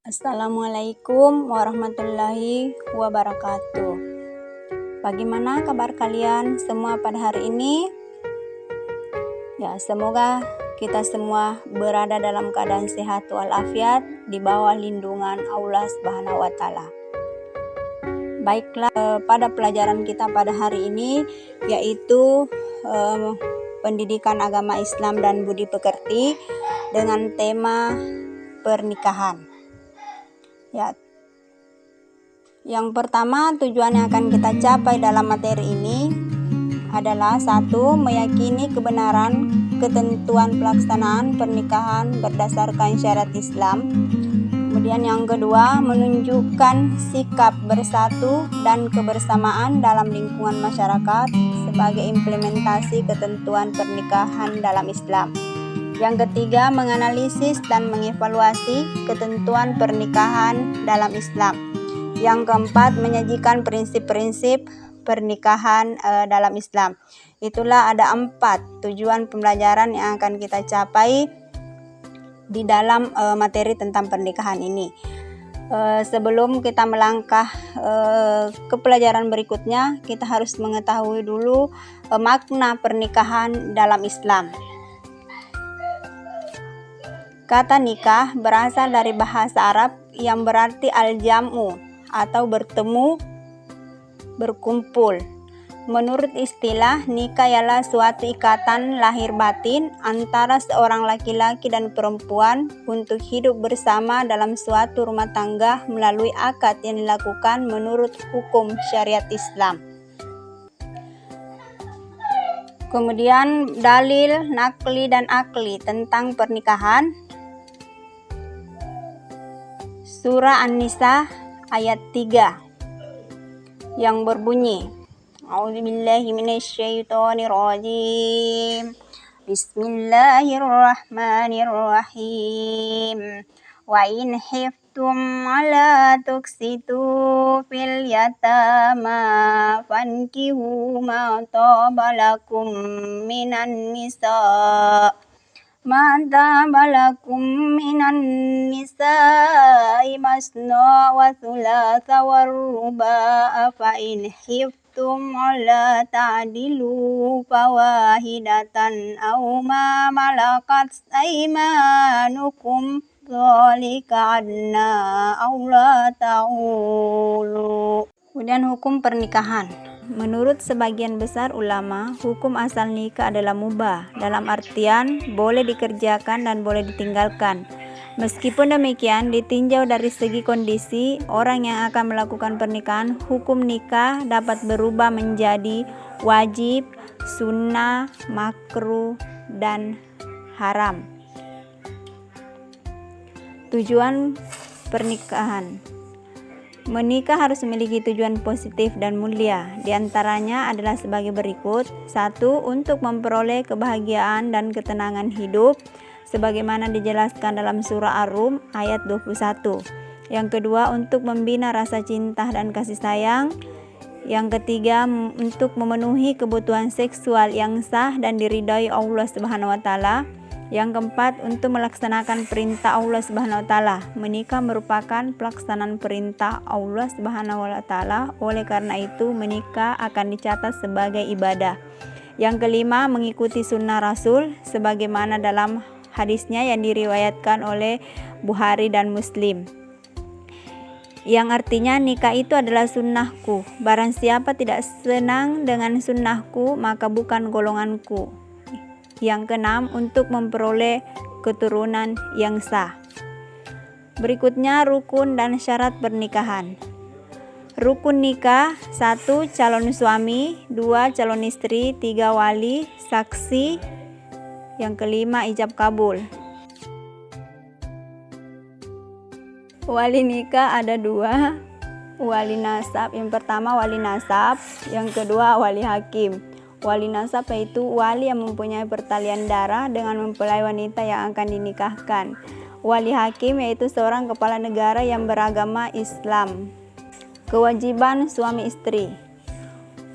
Assalamualaikum warahmatullahi wabarakatuh. Bagaimana kabar kalian semua pada hari ini? Ya, semoga kita semua berada dalam keadaan sehat walafiat di bawah lindungan Allah Subhanahu wa taala. Baiklah, pada pelajaran kita pada hari ini yaitu pendidikan agama Islam dan budi pekerti dengan tema pernikahan. Ya, yang pertama tujuan yang akan kita capai dalam materi ini adalah 1. Meyakini kebenaran ketentuan pelaksanaan pernikahan berdasarkan syariat Islam. Kemudian yang kedua, menunjukkan sikap bersatu dan kebersamaan dalam lingkungan masyarakat sebagai implementasi ketentuan pernikahan dalam Islam. Yang ketiga, menganalisis dan mengevaluasi ketentuan pernikahan dalam Islam. Yang keempat, menyajikan prinsip-prinsip pernikahan dalam Islam. Itulah ada 4 tujuan pembelajaran yang akan kita capai di dalam materi tentang pernikahan ini. Sebelum kita melangkah ke pelajaran berikutnya, kita harus mengetahui dulu makna pernikahan dalam Islam. Kata nikah berasal dari bahasa Arab yang berarti al-jam'u atau bertemu, berkumpul. Menurut istilah, nikah ialah suatu ikatan lahir batin antara seorang laki-laki dan perempuan untuk hidup bersama dalam suatu rumah tangga melalui akad yang dilakukan menurut hukum syariat Islam. Kemudian dalil, nakli, dan akli tentang pernikahan. Surah An-Nisa ayat 3 yang berbunyi, A'udzubillahi minasyaitonirrajim. Bismillahirrahmanirrahim. Wa in khiftum ala tuksitu fil yatama fankihu ma taba lakum minan nisa masna wa thulatha wa ruba'a fa in khiftum ala ta'dilu fawahidatan aw ma malakat aymanukum dzalika adna aw la ta'ulu. Kemudian hukum pernikahan. Menurut sebagian besar ulama, hukum asal nikah adalah mubah, dalam artian boleh dikerjakan dan boleh ditinggalkan. Meskipun demikian, ditinjau dari segi kondisi orang yang akan melakukan pernikahan, hukum nikah dapat berubah menjadi wajib, sunnah, makruh, dan haram. Tujuan pernikahan. Menikah harus memiliki tujuan positif dan mulia. Di antaranya adalah sebagai berikut. 1. Untuk memperoleh kebahagiaan dan ketenangan hidup, sebagaimana dijelaskan dalam surah Ar-Rum ayat 21. Yang kedua, untuk membina rasa cinta dan kasih sayang. Yang ketiga, untuk memenuhi kebutuhan seksual yang sah dan diridhai Allah Subhanahu wa taala. Yang keempat, untuk melaksanakan perintah Allah Subhanahu wa taala. Menikah merupakan pelaksanaan perintah Allah Subhanahu wa taala. Oleh karena itu, menikah akan dicatat sebagai ibadah. Yang kelima, mengikuti sunnah Rasul sebagaimana dalam hadisnya yang diriwayatkan oleh Bukhari dan Muslim. Yang artinya nikah itu adalah sunnahku. Barang siapa tidak senang dengan sunnahku, maka bukan golonganku. Yang keenam, untuk memperoleh keturunan yang sah. Berikutnya, rukun dan syarat pernikahan. Rukun nikah: 1. Calon suami, 2. Calon istri, 3. Wali, saksi. Yang kelima, ijab kabul. Wali nikah ada 2. Wali nasab, yang pertama wali nasab, yang kedua wali hakim. Wali nasab yaitu wali yang mempunyai pertalian darah dengan mempelai wanita yang akan dinikahkan. Wali hakim yaitu seorang kepala negara yang beragama Islam. Kewajiban suami istri.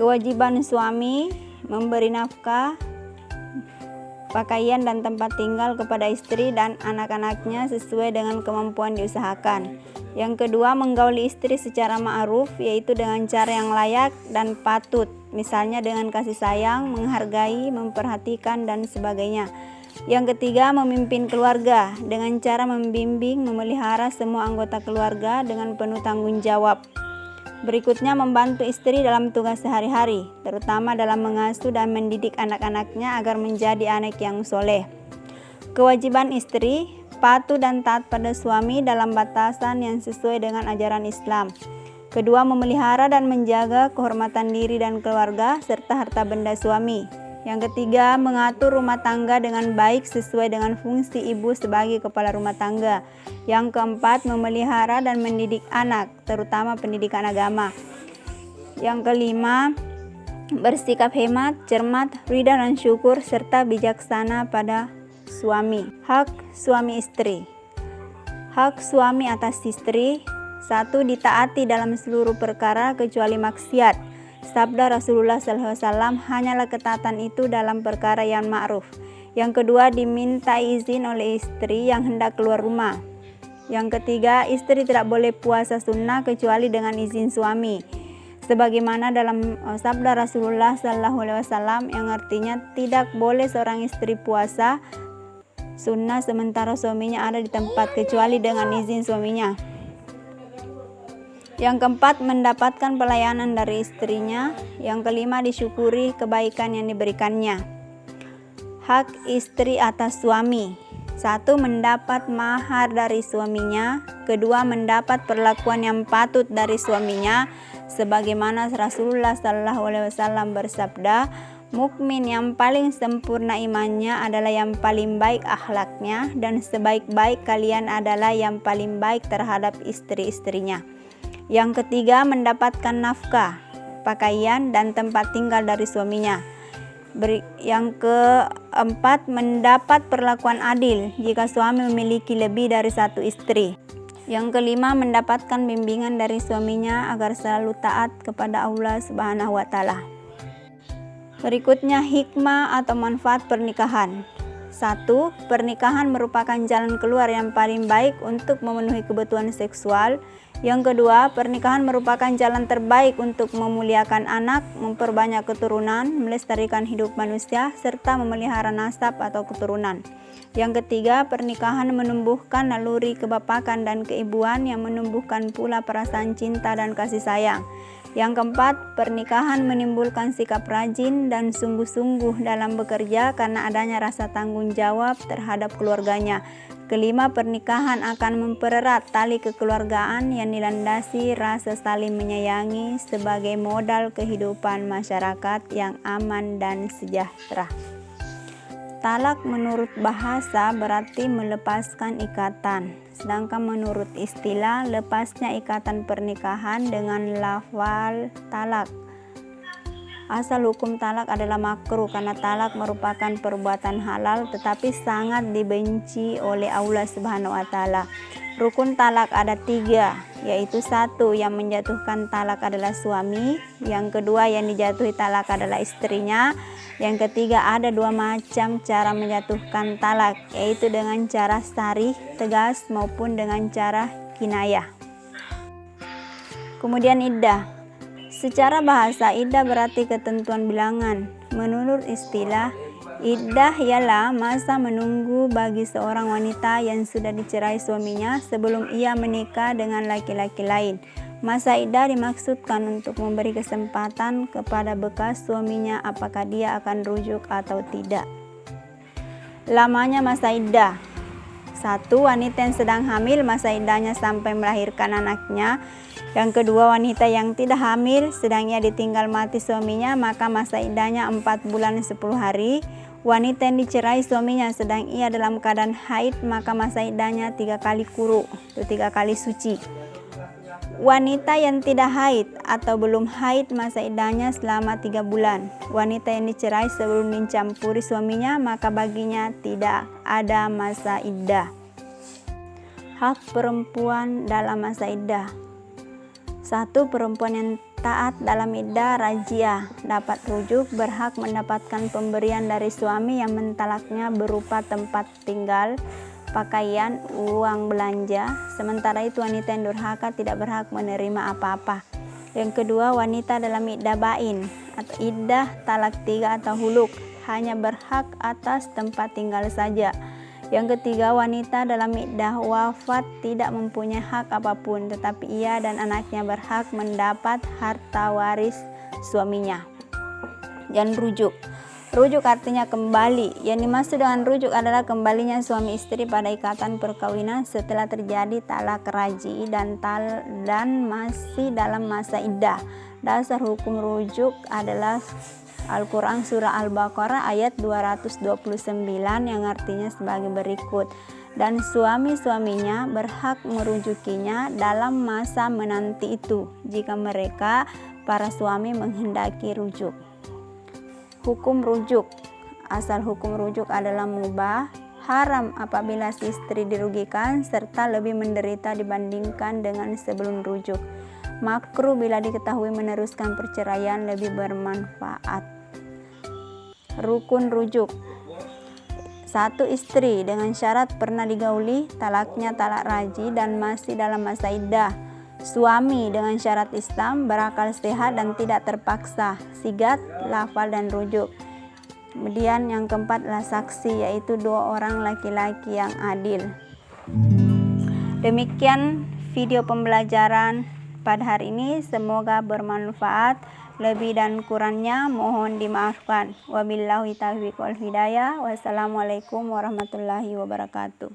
Kewajiban suami memberi nafkah pakaian dan tempat tinggal kepada istri dan anak-anaknya sesuai dengan kemampuan diusahakan. Yang kedua, menggauli istri secara ma'ruf, yaitu dengan cara yang layak dan patut, misalnya dengan kasih sayang, menghargai, memperhatikan, dan sebagainya. Yang ketiga, memimpin keluarga dengan cara membimbing, memelihara semua anggota keluarga dengan penuh tanggung jawab. Berikutnya, membantu istri dalam tugas sehari-hari, terutama dalam mengasuh dan mendidik anak-anaknya agar menjadi anak yang soleh. Kewajiban istri, patuh dan taat pada suami dalam batasan yang sesuai dengan ajaran Islam. Kedua, memelihara dan menjaga kehormatan diri dan keluarga serta harta benda suami. Yang ketiga, mengatur rumah tangga dengan baik sesuai dengan fungsi ibu sebagai kepala rumah tangga. Yang keempat, memelihara dan mendidik anak, terutama pendidikan agama. Yang kelima, bersikap hemat, cermat, ridha dan syukur, serta bijaksana pada suami. Hak suami istri. Hak suami atas istri. 1. Ditaati dalam seluruh perkara kecuali maksiat. Sabda Rasulullah SAW, hanyalah ketaatan itu dalam perkara yang ma'ruf. Yang kedua, diminta izin oleh istri yang hendak keluar rumah. Yang ketiga, istri tidak boleh puasa sunnah kecuali dengan izin suami. Sebagaimana dalam sabda Rasulullah SAW yang artinya tidak boleh seorang istri puasa sunnah sementara suaminya ada di tempat kecuali dengan izin suaminya. Yang keempat, mendapatkan pelayanan dari istrinya. Yang kelima, disyukuri kebaikan yang diberikannya. Hak istri atas suami. 1. Mendapat mahar dari suaminya. Kedua, mendapat perlakuan yang patut dari suaminya. Sebagaimana Rasulullah SAW bersabda, mukmin yang paling sempurna imannya adalah yang paling baik akhlaknya, dan sebaik-baik kalian adalah yang paling baik terhadap istri-istrinya. Yang ketiga, mendapatkan nafkah, pakaian, dan tempat tinggal dari suaminya. Yang keempat, mendapat perlakuan adil jika suami memiliki lebih dari satu istri. Yang kelima, mendapatkan bimbingan dari suaminya agar selalu taat kepada Allah Subhanahu wa Ta'ala. Berikutnya, hikmah atau manfaat pernikahan. 1. Pernikahan merupakan jalan keluar yang paling baik untuk memenuhi kebutuhan seksual. Yang kedua, pernikahan merupakan jalan terbaik untuk memuliakan anak, memperbanyak keturunan, melestarikan hidup manusia, serta memelihara nasab atau keturunan. Yang ketiga, pernikahan menumbuhkan naluri kebapakan dan keibuan yang menumbuhkan pula perasaan cinta dan kasih sayang. Yang keempat, pernikahan menimbulkan sikap rajin dan sungguh-sungguh dalam bekerja karena adanya rasa tanggung jawab terhadap keluarganya. Kelima, pernikahan akan mempererat tali kekeluargaan yang dilandasi rasa saling menyayangi sebagai modal kehidupan masyarakat yang aman dan sejahtera. Talak menurut bahasa berarti melepaskan ikatan, sedangkan menurut istilah lepasnya ikatan pernikahan dengan lafal talak. Asal hukum talak adalah makruh karena talak merupakan perbuatan halal tetapi sangat dibenci oleh Allah Subhanahu wa Ta'ala. Rukun talak ada 3, yaitu 1. Yang menjatuhkan talak adalah suami. Yang kedua, yang dijatuhi talak adalah istrinya. Yang ketiga, ada 2 macam cara menjatuhkan talak, yaitu dengan cara sarih, tegas, maupun dengan cara kinayah. Kemudian iddah. Secara bahasa, iddah berarti ketentuan bilangan. Menurut istilah, iddah ialah masa menunggu bagi seorang wanita yang sudah dicerai suaminya sebelum ia menikah dengan laki-laki lain. Masa iddah dimaksudkan untuk memberi kesempatan kepada bekas suaminya apakah dia akan rujuk atau tidak. Lamanya masa iddah. 1. Wanita yang sedang hamil, masa iddahnya sampai melahirkan anaknya. Yang kedua, wanita yang tidak hamil sedang ia ditinggal mati suaminya, maka masa iddahnya 4 bulan 10 hari. Wanita yang dicerai suaminya sedang ia dalam keadaan haid, maka masa iddahnya 3 kali quru, atau 3 kali suci. Wanita yang tidak haid atau belum haid, masa iddahnya selama 3 bulan. Wanita yang dicerai sebelum dicampuri suaminya, maka baginya tidak ada masa iddah. Hak perempuan dalam masa iddah. 1. Perempuan yang taat dalam iddah raj'iyah, dapat rujuk, berhak mendapatkan pemberian dari suami yang mentalaknya berupa tempat tinggal, pakaian, uang belanja. Sementara itu wanita yang durhaka tidak berhak menerima apa-apa. Yang kedua, wanita dalam iddah bain atau iddah talak 3 atau huluk hanya berhak atas tempat tinggal saja. Yang ketiga, wanita dalam iddah wafat tidak mempunyai hak apapun, tetapi ia dan anaknya berhak mendapat harta waris suaminya. Dan rujuk. Rujuk artinya kembali. Yang dimaksud dengan rujuk adalah kembalinya suami istri pada ikatan perkawinan setelah terjadi talak raj'i dan masih dalam masa iddah. Dasar hukum rujuk adalah Al-Quran Surah Al-Baqarah ayat 229 yang artinya sebagai berikut. Dan suami-suaminya berhak merujukinya dalam masa menanti itu jika mereka para suami menghendaki rujuk. Hukum rujuk. Asal hukum rujuk adalah mubah, haram apabila si istri dirugikan serta lebih menderita dibandingkan dengan sebelum rujuk. Makruh bila diketahui meneruskan perceraian lebih bermanfaat. Rukun rujuk. 1. Istri dengan syarat pernah digauli, talaknya talak raj'i dan masih dalam masa iddah. Suami dengan syarat Islam, berakal sehat dan tidak terpaksa, sigat, lafal dan rujuk. Kemudian yang keempat adalah saksi, yaitu 2 orang laki-laki yang adil. Demikian video pembelajaran pada hari ini, semoga bermanfaat. Lebih dan kurangnya mohon dimaafkan. Wabillahi taufiq wal hidayah. Wassalamualaikum warahmatullahi wabarakatuh.